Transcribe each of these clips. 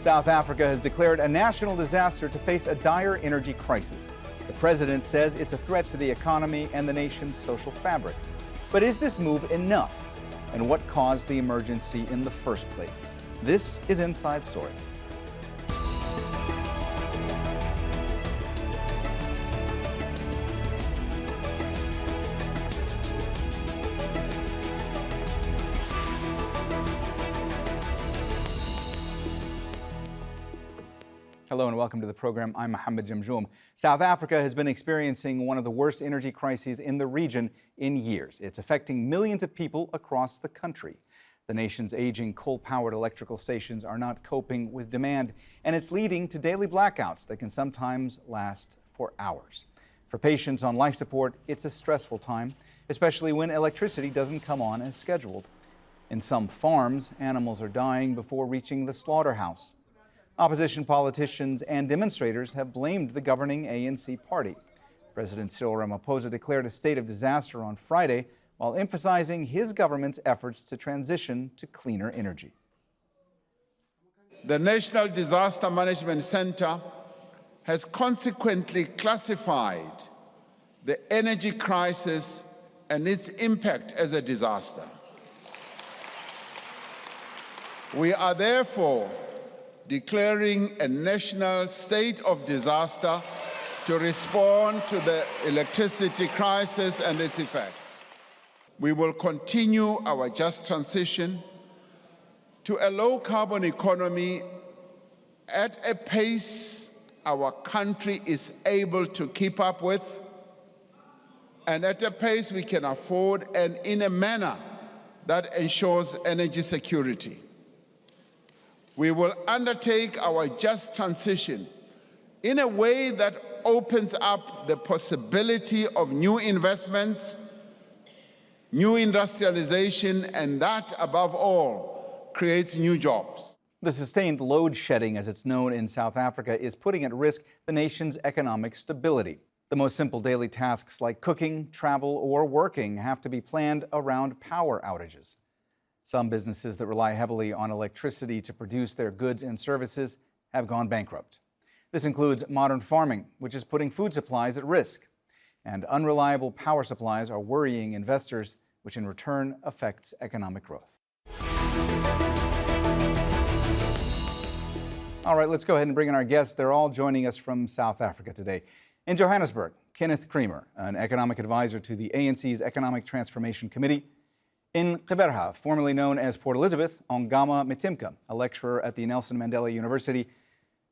South Africa has declared a national disaster to face a dire energy crisis. The president says it's a threat to the economy and the nation's social fabric. But is this move enough? And what caused the emergency in the first place? This is Inside Story. Hello and welcome to the program. I'm Mohammed Jajmjoom. South Africa has been experiencing one of the worst energy crises in the region in years. It's affecting millions of people across the country. The nation's aging coal-powered electrical stations are not coping with demand, and it's leading to daily blackouts that can sometimes last for hours. For patients on life support, it's a stressful time, especially when electricity doesn't come on as scheduled. In some farms, animals are dying before reaching the slaughterhouse. Opposition politicians and demonstrators have blamed the governing ANC party. President Cyril Ramaphosa declared a state of disaster on Friday while emphasizing his government's efforts to transition to cleaner energy. The National Disaster Management Center has consequently classified the energy crisis and its impact as a disaster. We are therefore declaring a national state of disaster to respond to the electricity crisis and its effects. We will continue our just transition to a low-carbon economy at a pace our country is able to keep up with, and at a pace we can afford, and in a manner that ensures energy security. We will undertake our just transition in a way that opens up the possibility of new investments, new industrialization, and that, above all, creates new jobs. The sustained load shedding, as it's known in South Africa, is putting at risk the nation's economic stability. The most simple daily tasks like cooking, travel, or working have to be planned around power outages. Some businesses that rely heavily on electricity to produce their goods and services have gone bankrupt. This includes modern farming, which is putting food supplies at risk. And unreliable power supplies are worrying investors, which in return affects economic growth. All right, let's go ahead and bring in our guests. They're all joining us from South Africa today. In Johannesburg, Kenneth Creamer, an economic advisor to the ANC's Economic Transformation Committee. In Jazeera, formerly known as Port Elizabeth, Ongama Mtimka, a lecturer at the Nelson Mandela University.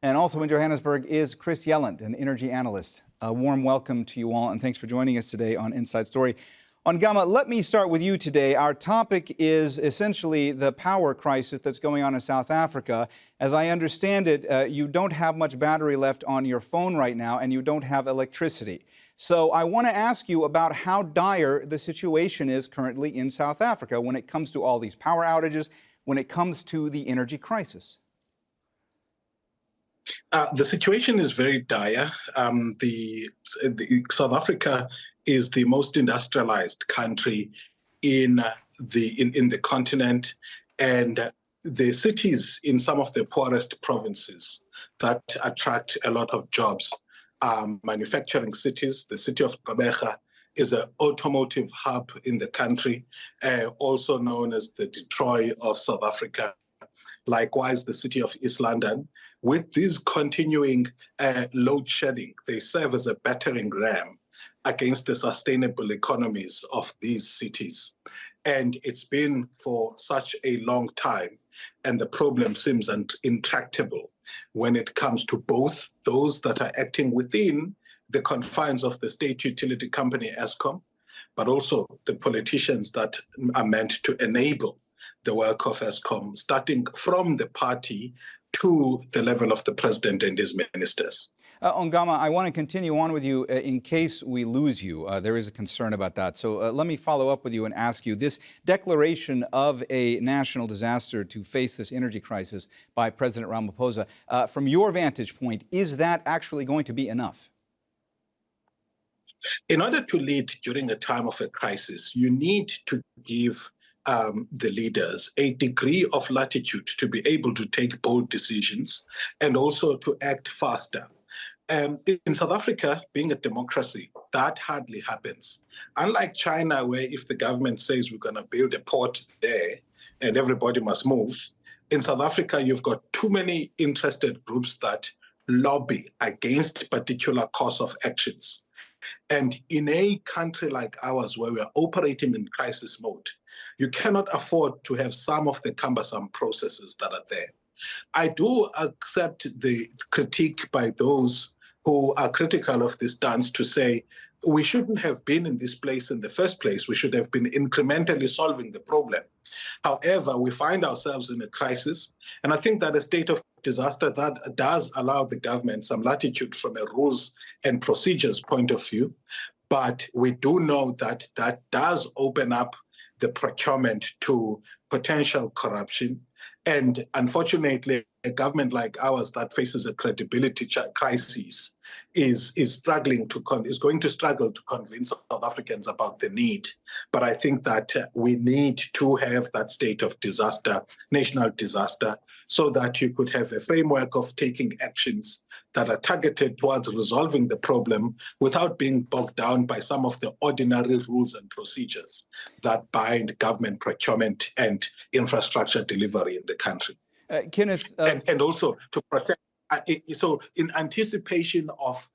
And also in Johannesburg is Chris Yelland, an energy analyst. A warm welcome to you all, and thanks for joining us today on Inside Story. Ongama, let me start with you today. Our topic is essentially the power crisis that's going on in South Africa. As I understand it, you don't have much battery left on your phone right now, and you don't have electricity. So I want to ask you about how dire the situation is currently in South Africa when it comes to all these power outages, when it comes to the energy crisis. The situation is very dire. South Africa is the most industrialized country in the continent, and the cities in some of the poorest provinces that attract a lot of jobs are manufacturing cities. The city of Gqeberha is an automotive hub in the country, also known as the Detroit of South Africa. Likewise, the city of East London. With these continuing load shedding, they serve as a battering ram against the sustainable economies of these cities. And it's been for such a long time, and the problem seems intractable when it comes to both those that are acting within the confines of the state utility company Eskom, but also the politicians that are meant to enable the work of Eskom, starting from the party to the level of the president and his ministers. Ongama, I want to continue on with you in case we lose you. There is a concern about that. So let me follow up with you and ask you, this declaration of a national disaster to face this energy crisis by President Ramaphosa, from your vantage point, is that actually going to be enough? In order to lead during a time of a crisis, you need to give the leaders a degree of latitude to be able to take bold decisions and also to act faster. In South Africa, being a democracy, that hardly happens. Unlike China, where if the government says we're going to build a port there and everybody must move, in South Africa, you've got too many interested groups that lobby against particular course of actions. And in a country like ours, where we are operating in crisis mode, you cannot afford to have some of the cumbersome processes that are there. I do accept the critique by those who are critical of this dance to say we shouldn't have been in this place in the first place. We should have been incrementally solving the problem. However, we find ourselves in a crisis, and I think that a state of disaster that does allow the government some latitude from a rules and procedures point of view, but we do know that that does open up the procurement to potential corruption. And unfortunately, a government like ours that faces a credibility crisis is going to struggle to convince South Africans about the need. But I think that we need to have that state of disaster, national disaster, so that you could have a framework of taking actions that are targeted towards resolving the problem without being bogged down by some of the ordinary rules and procedures that bind government procurement and infrastructure delivery in the country. Kenneth, and also to protect. So in anticipation of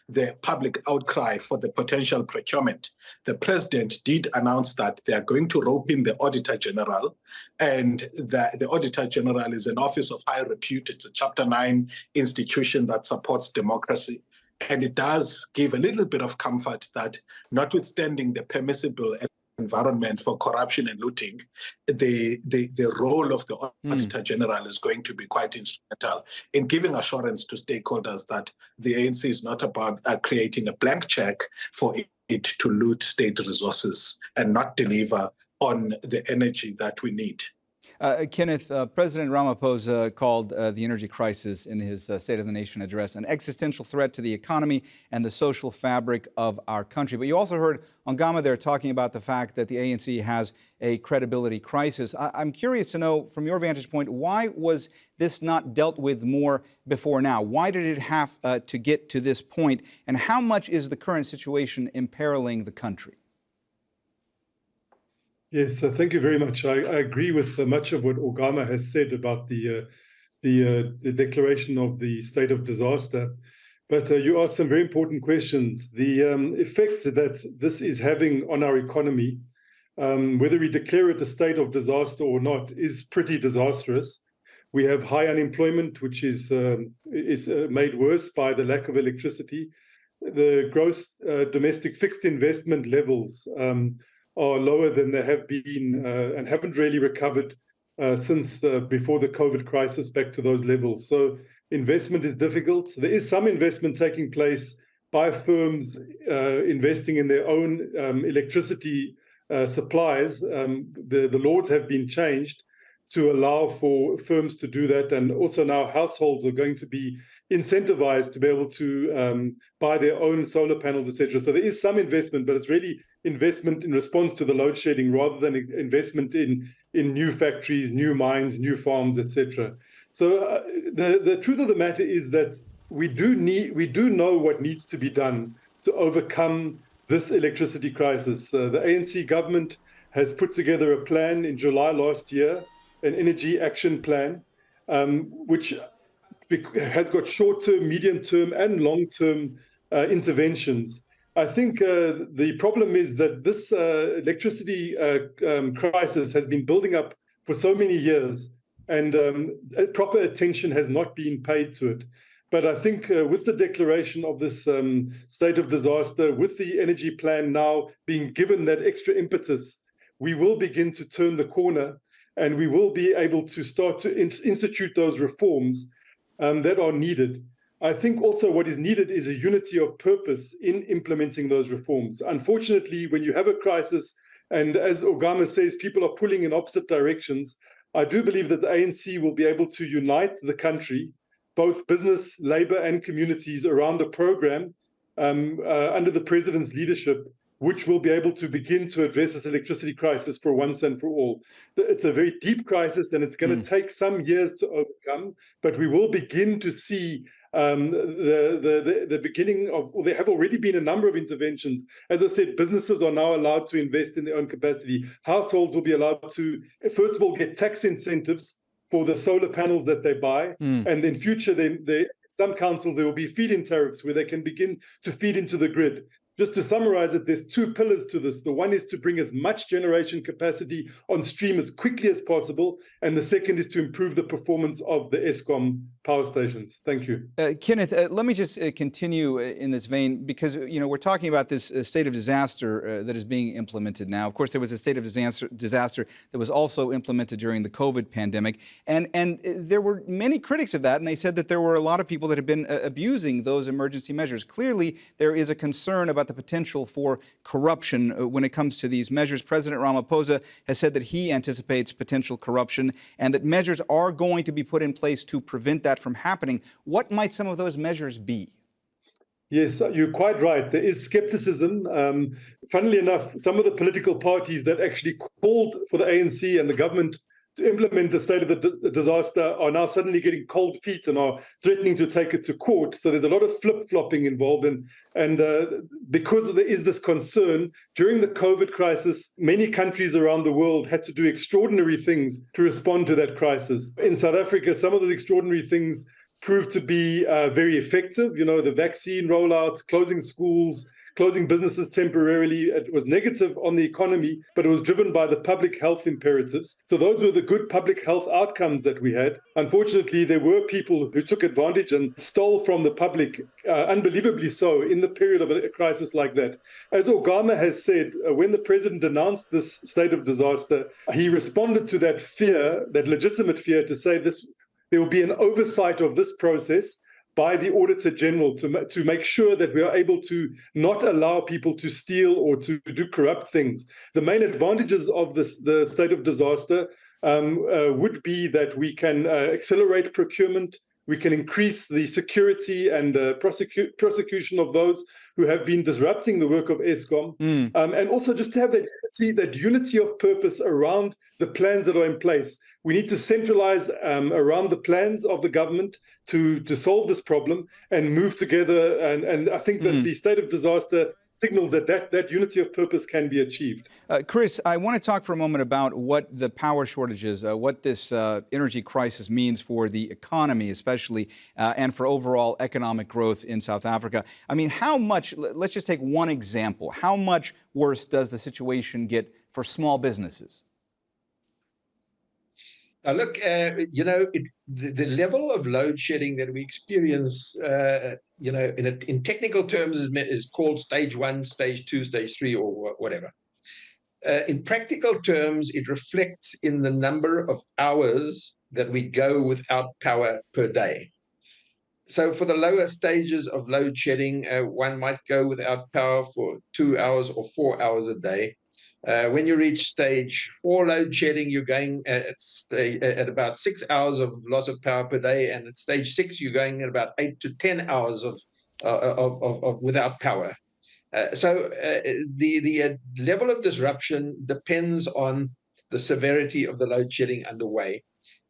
the public outcry for the potential procurement, the president did announce that they are going to rope in the Auditor General, and the Auditor General is an office of high repute. It's a Chapter 9 institution that supports democracy. And it does give a little bit of comfort that, notwithstanding the permissible environment for corruption and looting, the role of the Auditor General is going to be quite instrumental in giving assurance to stakeholders that the ANC is not about creating a blank check for it to loot state resources and not deliver on the energy that we need. Kenneth, President Ramaphosa called the energy crisis in his State of the Nation address an existential threat to the economy and the social fabric of our country. But you also heard Ongama there talking about the fact that the ANC has a credibility crisis. I'm curious to know, from your vantage point, why was this not dealt with more before now? Why did it have to get to this point? And how much is the current situation imperiling the country? Yes, thank you very much. I agree with much of what Ongama has said about the declaration of the state of disaster. But you asked some very important questions. The effect that this is having on our economy, whether we declare it a state of disaster or not, is pretty disastrous. We have high unemployment, which is made worse by the lack of electricity. The gross domestic fixed investment levels are lower than they have been and haven't really recovered since before the COVID crisis back to those levels. So investment is difficult. There is some investment taking place by firms investing in their own electricity supplies. The laws have been changed to allow for firms to do that. And also now households are going to be incentivized to be able to buy their own solar panels, etc. So there is some investment, but it's really investment in response to the load shedding rather than investment in new factories, new mines, new farms, etc. So the truth of the matter is that we do know what needs to be done to overcome this electricity crisis. The ANC government has put together a plan in July last year, an energy action plan, which has got short-term, medium-term, and long-term interventions. I think the problem is that this electricity crisis has been building up for so many years, and proper attention has not been paid to it. But I think with the declaration of this state of disaster, with the energy plan now being given that extra impetus, we will begin to turn the corner, and we will be able to start to institute those reforms that are needed. I think also what is needed is a unity of purpose in implementing those reforms. Unfortunately, when you have a crisis, and as Ongama says, people are pulling in opposite directions, I do believe that the ANC will be able to unite the country, both business, labor, and communities around a program under the president's leadership which will be able to begin to address this electricity crisis for once and for all. It's a very deep crisis, and it's going to take some years to overcome, but we will begin to see the beginning of, well, there have already been a number of interventions. As I said, businesses are now allowed to invest in their own capacity. Households will be allowed to, first of all, get tax incentives for the solar panels that they buy. And in future, some councils, there will be feed-in tariffs where they can begin to feed into the grid. Just to summarize it, there's two pillars to this. The one is to bring as much generation capacity on stream as quickly as possible. And the second is to improve the performance of the Eskom power stations. Thank you. Kenneth, let me just continue in this vein, because we're talking about this state of disaster that is being implemented now. Of course, there was a state of disaster that was also implemented during the COVID pandemic. And there were many critics of that, and they said that there were a lot of people that have been abusing those emergency measures. Clearly, there is a concern about the potential for corruption when it comes to these measures. President Ramaphosa has said that he anticipates potential corruption and that measures are going to be put in place to prevent that from happening. What might some of those measures be? Yes, you're quite right. There is skepticism. Funnily enough, some of the political parties that actually called for the ANC and the government to implement the state of the disaster are now suddenly getting cold feet and are threatening to take it to court. So there's a lot of flip-flopping involved. And because there is this concern, during the COVID crisis, many countries around the world had to do extraordinary things to respond to that crisis. In South Africa, some of those extraordinary things proved to be very effective. The vaccine rollout, closing schools, closing businesses temporarily. It was negative on the economy, but it was driven by the public health imperatives. So those were the good public health outcomes that we had. Unfortunately, there were people who took advantage and stole from the public, unbelievably so, in the period of a crisis like that. As Ongama has said, when the president announced this state of disaster, he responded to that fear, that legitimate fear, to say there will be an oversight of this process by the Auditor General to make sure that we are able to not allow people to steal or to do corrupt things. The main advantages of the state of disaster would be that we can accelerate procurement, we can increase the security and prosecution of those who have been disrupting the work of Eskom, and also just to have that unity of purpose around the plans that are in place. We need to centralize around the plans of the government to solve this problem and move together. And I think that the state of disaster signals that unity of purpose can be achieved. Chris, I want to talk for a moment about what the power shortages, what this energy crisis means for the economy, especially, and for overall economic growth in South Africa. I mean, how much, let's just take one example, how much worse does the situation get for small businesses? Look, the level of load shedding that we experience, in technical terms is called stage 1, stage 2, stage 3, or whatever. In practical terms, it reflects in the number of hours that we go without power per day. So for the lower stages of load shedding, one might go without power for 2 hours or 4 hours a day. When you reach stage 4 load shedding, you're going at about 6 hours of loss of power per day, and at stage 6, you're going at about 8 to 10 hours of without power. So the level of disruption depends on the severity of the load shedding underway.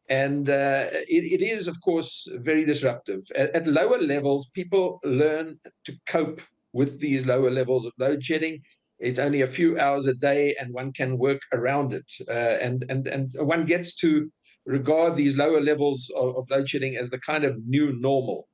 And it is, of course, very disruptive. At lower levels, people learn to cope with these lower levels of load shedding. It's only a few hours a day, and one can work around it. And one gets to regard these lower levels of load shedding as the kind of new normal.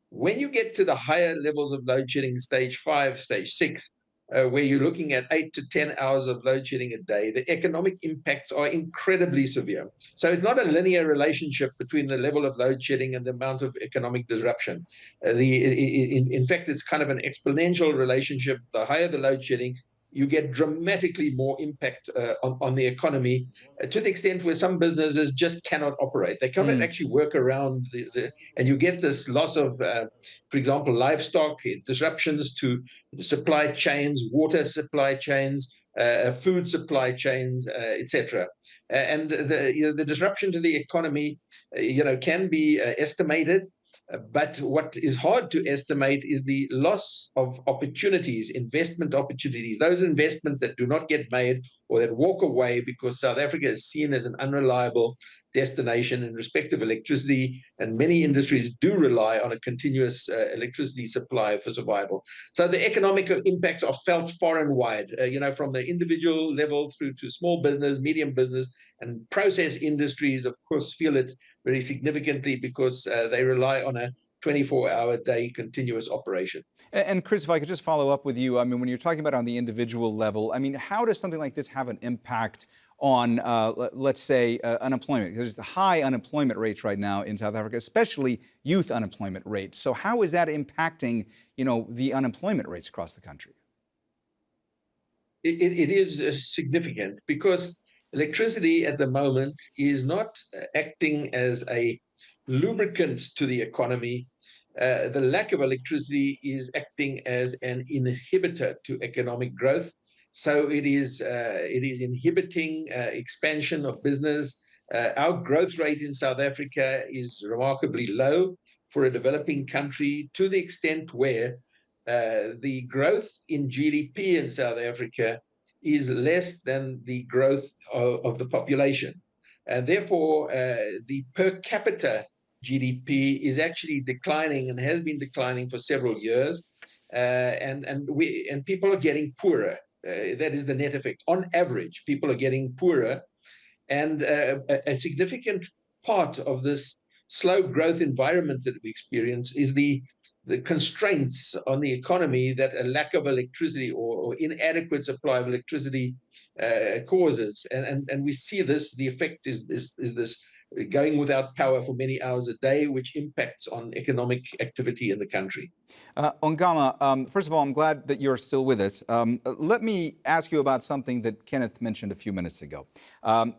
When you get to the higher levels of load shedding, stage 5, stage 6, where you're looking at 8 to 10 hours of load shedding a day, the economic impacts are incredibly severe. So it's not a linear relationship between the level of load shedding and the amount of economic disruption. In fact, it's kind of an exponential relationship. The higher the load shedding, you get dramatically more impact on the economy, to the extent where some businesses just cannot operate. They cannot actually work around and you get this loss of, for example, livestock, disruptions to supply chains, water supply chains, food supply chains, etc. And the disruption to the economy, can be estimated. But what is hard to estimate is the loss of opportunities, investment opportunities, those investments that do not get made or that walk away because South Africa is seen as an unreliable destination in respect of electricity, and many industries do rely on a continuous electricity supply for survival. So the economic impacts are felt far and wide, from the individual level through to small business, medium business, and process industries, of course, feel it very significantly because they rely on a 24-hour day continuous operation. And Chris, if I could just follow up with you, I mean, when you're talking about on the individual level, I mean, how does something like this have an impact on, let's say, unemployment? There's the high unemployment rates right now in South Africa, especially youth unemployment rates. So how is that impacting, the unemployment rates across the country? It is significant because electricity at the moment is not acting as a lubricant to the economy. The lack of electricity is acting as an inhibitor to economic growth. So it is inhibiting expansion of business. Our growth rate in South Africa is remarkably low for a developing country, to the extent where the growth in GDP in South Africa is less than the growth of the population. And therefore, the per capita GDP is actually declining and has been declining for several years. And people are getting poorer. That is the net effect. On average, people are getting poorer. And a significant part of this slow growth environment that we experience is the constraints on the economy that a lack of electricity or inadequate supply of electricity causes. And we see this, the effect is this going without power for many hours a day, which impacts on economic activity in the country. Ongama, first of all, I'm glad that you're still with us. Let me ask you about something that Kenneth mentioned a few minutes ago.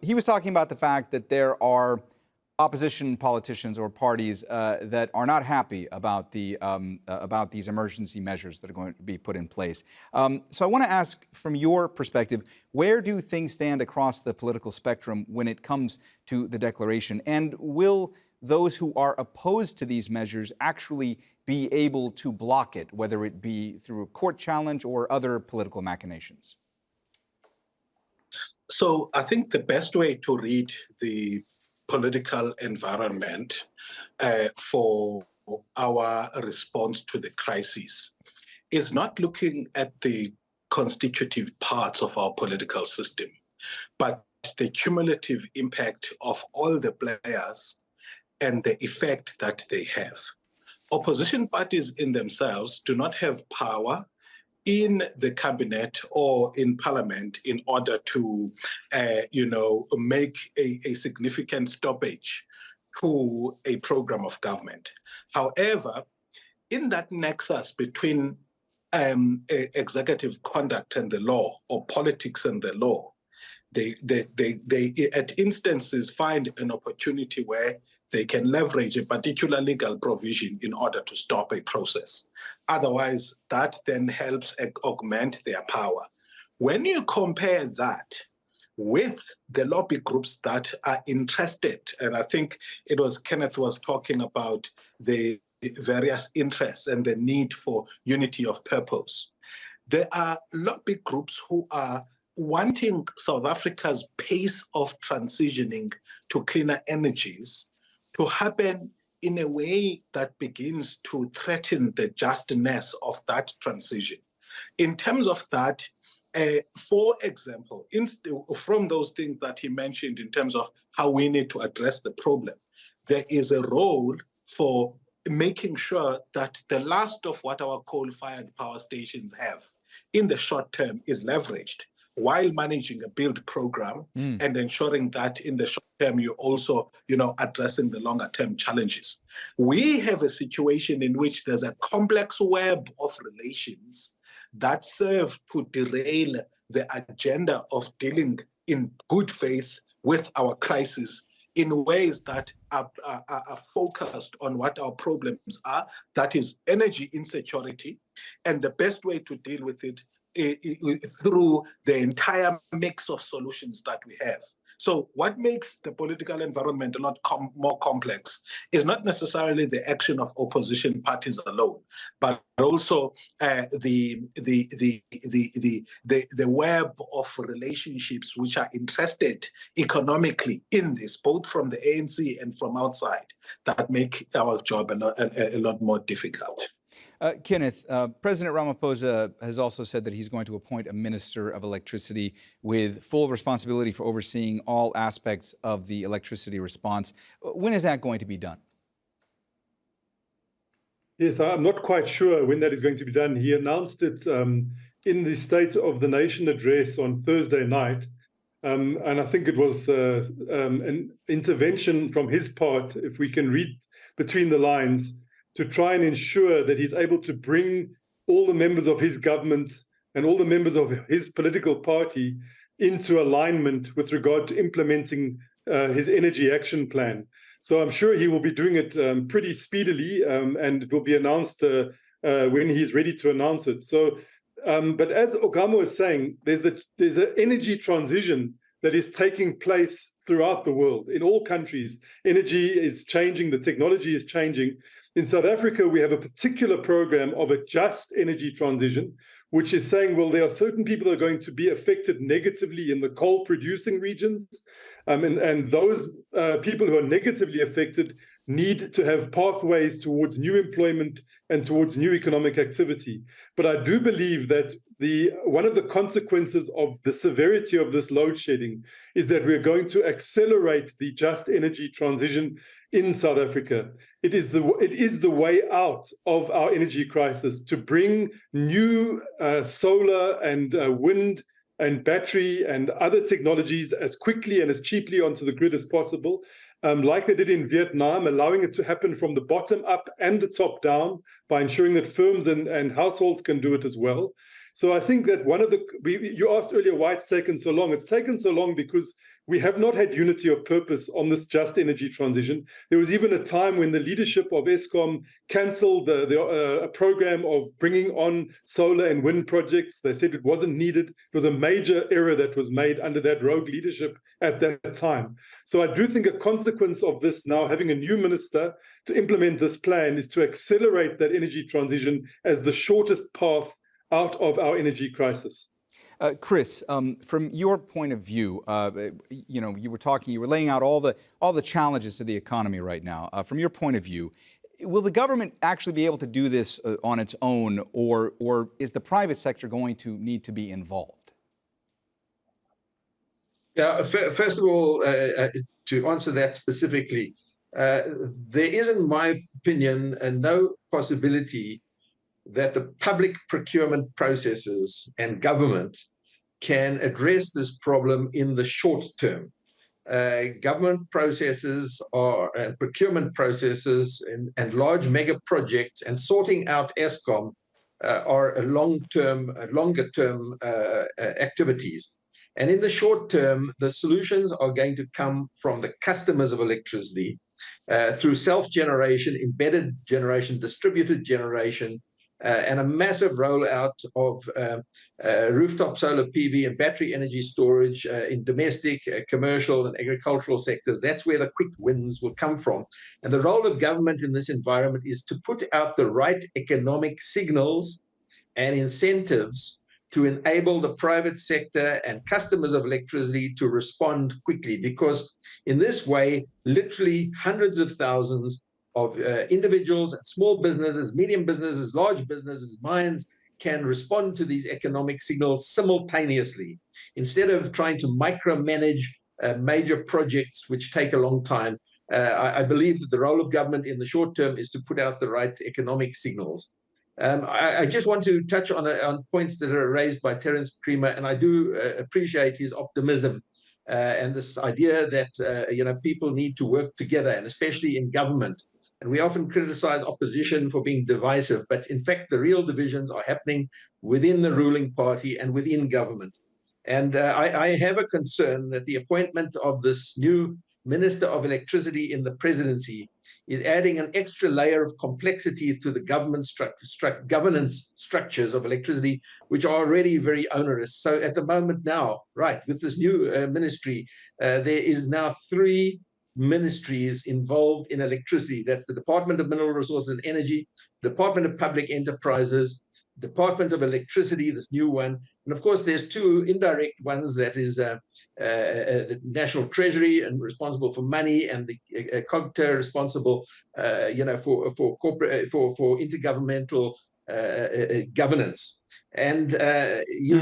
He was talking about the fact that there are opposition politicians or parties that are not happy about these emergency measures that are going to be put in place. So I want to ask, from your perspective, where do things stand across the political spectrum when it comes to the declaration? And will those who are opposed to these measures actually be able to block it, whether it be through a court challenge or other political machinations? So I think the best way to read the political environment for our response to the crisis is not looking at the constitutive parts of our political system, but the cumulative impact of all the players and the effect that they have. Opposition parties in themselves do not have power in the cabinet or in parliament in order to, make a significant stoppage to a program of government. However, in that nexus between executive conduct and the law, or politics and the law, they at instances find an opportunity where they can leverage a particular legal provision in order to stop a process. Otherwise, that then helps augment their power. When you compare that with the lobby groups that are interested, and I think it was Kenneth was talking about the various interests and the need for unity of purpose. There are lobby groups who are wanting South Africa's pace of transitioning to cleaner energies to happen in a way that begins to threaten the justness of that transition. In terms of that, for example, from those things that he mentioned in terms of how we need to address the problem, there is a role for making sure that the last of what our coal-fired power stations have in the short term is leveraged, while managing a build program and ensuring that in the short term you're also, addressing the longer term challenges. We have a situation in which there's a complex web of relations that serve to derail the agenda of dealing in good faith with our crisis in ways that are focused on what our problems are, that is energy insecurity, and the best way to deal with it through the entire mix of solutions that we have. So what makes the political environment a lot more complex is not necessarily the action of opposition parties alone, but also the web of relationships which are interested economically in this, both from the ANC and from outside, that make our job a lot more difficult. Kenneth, President Ramaphosa has also said that he's going to appoint a Minister of Electricity with full responsibility for overseeing all aspects of the electricity response. When is that going to be done? Yes, I'm not quite sure when that is going to be done. He announced it in the State of the Nation address on Thursday night. And I think it was an intervention from his part, if we can read between the lines, to try and ensure that he's able to bring all the members of his government and all the members of his political party into alignment with regard to implementing his energy action plan. So I'm sure he will be doing it pretty speedily, and it will be announced when he's ready to announce it. So, but as Ongama was saying, there's an energy transition that is taking place throughout the world. In all countries, energy is changing, the technology is changing. In South Africa, we have a particular program of a just energy transition, which is saying, well, there are certain people that are going to be affected negatively in the coal-producing regions, and those people who are negatively affected need to have pathways towards new employment and towards new economic activity. But I do believe that one of the consequences of the severity of this load shedding is that we're going to accelerate the just energy transition in South Africa. It is the way out of our energy crisis to bring new solar and wind and battery and other technologies as quickly and as cheaply onto the grid as possible, like they did in Vietnam, allowing it to happen from the bottom up and the top down by ensuring that firms and households can do it as well. So I think that you asked earlier why it's taken so long. It's taken so long because we have not had unity of purpose on this just energy transition. There was even a time when the leadership of Eskom cancelled a program of bringing on solar and wind projects. They said it wasn't needed. It was a major error that was made under that rogue leadership at that time. So I do think a consequence of this now, having a new minister to implement this plan, is to accelerate that energy transition as the shortest path out of our energy crisis. Chris, from your point of view, you were laying out all the challenges to the economy right now. From your point of view, will the government actually be able to do this on its own, or is the private sector going to need to be involved? Yeah, first of all, to answer that specifically, there is, in my opinion, no possibility that the public procurement processes and government can address this problem in the short term. Government processes and procurement processes and large mega projects and sorting out Eskom are longer term activities. And in the short term, the solutions are going to come from the customers of electricity through self-generation, embedded generation, distributed generation, and a massive rollout of rooftop solar PV and battery energy storage in domestic, commercial, and agricultural sectors. That's where the quick wins will come from. And the role of government in this environment is to put out the right economic signals and incentives to enable the private sector and customers of electricity to respond quickly, because in this way, literally hundreds of thousands of individuals, small businesses, medium businesses, large businesses, mines can respond to these economic signals simultaneously, instead of trying to micromanage major projects which take a long time. I believe that the role of government in the short term is to put out the right economic signals. I just want to touch on points that are raised by Terence Creamer, and I do appreciate his optimism and this idea that people need to work together, and especially in government. And we often criticize opposition for being divisive, but in fact, the real divisions are happening within the ruling party and within government. And I have a concern that the appointment of this new Minister of Electricity in the presidency is adding an extra layer of complexity to the government governance structures of electricity, which are already very onerous. So at the moment now, right, with this new ministry, there is now 3 ministries involved in electricity. That's the Department of Mineral Resources and Energy, Department of Public Enterprises, Department of Electricity, this new one, and of course there's 2 indirect ones, that is the National Treasury and responsible for money, and the COGTA responsible for corporate for intergovernmental governance. And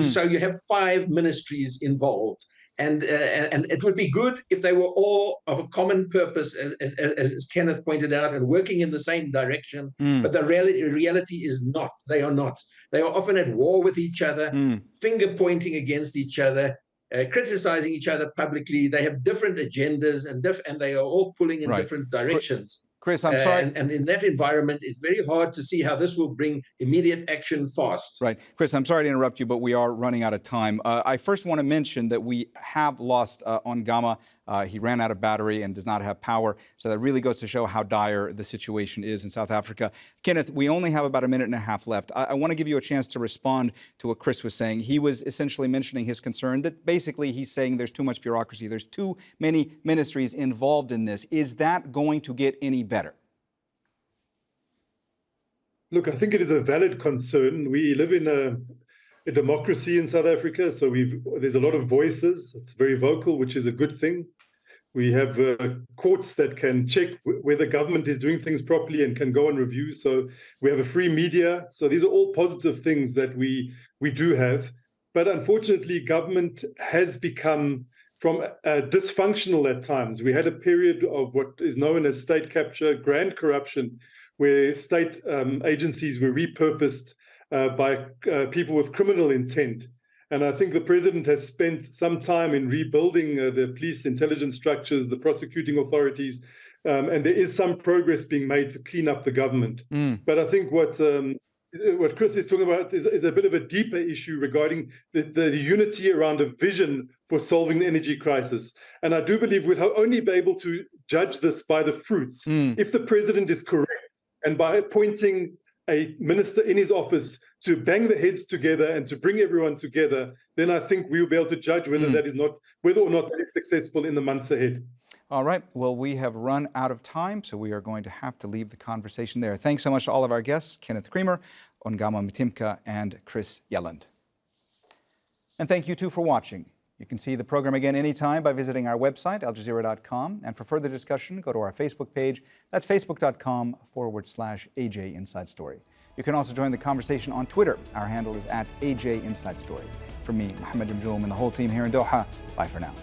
so you have 5 ministries involved. And it would be good if they were all of a common purpose, as Kenneth pointed out, and working in the same direction. But the reality is not. They are not. They are often at war with each other, finger pointing against each other, criticizing each other publicly. They have different agendas, and they are all pulling in different directions. Chris, I'm sorry. And in that environment, it's very hard to see how this will bring immediate action fast. Right. Chris, I'm sorry to interrupt you, but we are running out of time. I first want to mention that we have lost Ongama. He ran out of battery and does not have power. So that really goes to show how dire the situation is in South Africa. Kenneth, we only have about a minute and a half left. I want to give you a chance to respond to what Chris was saying. He was essentially mentioning his concern that basically he's saying there's too much bureaucracy. There's too many ministries involved in this. Is that going to get any better? Look, I think it is a valid concern. We live in a democracy in South Africa, so there's a lot of voices. It's very vocal, which is a good thing. We have courts that can check whether government is doing things properly and can go and review. So we have a free media. So these are all positive things that we do have. But unfortunately, government has become dysfunctional at times. We had a period of what is known as state capture, grand corruption, where state agencies were repurposed by people with criminal intent. And I think the president has spent some time in rebuilding the police intelligence structures, the prosecuting authorities, and there is some progress being made to clean up the government. But I think what Chris is talking about is a bit of a deeper issue regarding the unity around a vision for solving the energy crisis. And I do believe we'll only be able to judge this by the fruits if the president is correct, and by appointing a minister in his office to bang the heads together and to bring everyone together, then I think we will be able to judge whether whether or not that is successful in the months ahead. All right. Well, we have run out of time, so we are going to have to leave the conversation there. Thanks so much to all of our guests, Kenneth Creamer, Ongama Mtimka, and Chris Yelland. And thank you too for watching. You can see the program again anytime by visiting our website, aljazeera.com. And for further discussion, go to our Facebook page. That's facebook.com/AJ Inside Story. You can also join the conversation on Twitter. Our handle is @AJ Inside Story. From me, Mohammed, Jajmjoom, and the whole team here in Doha, bye for now.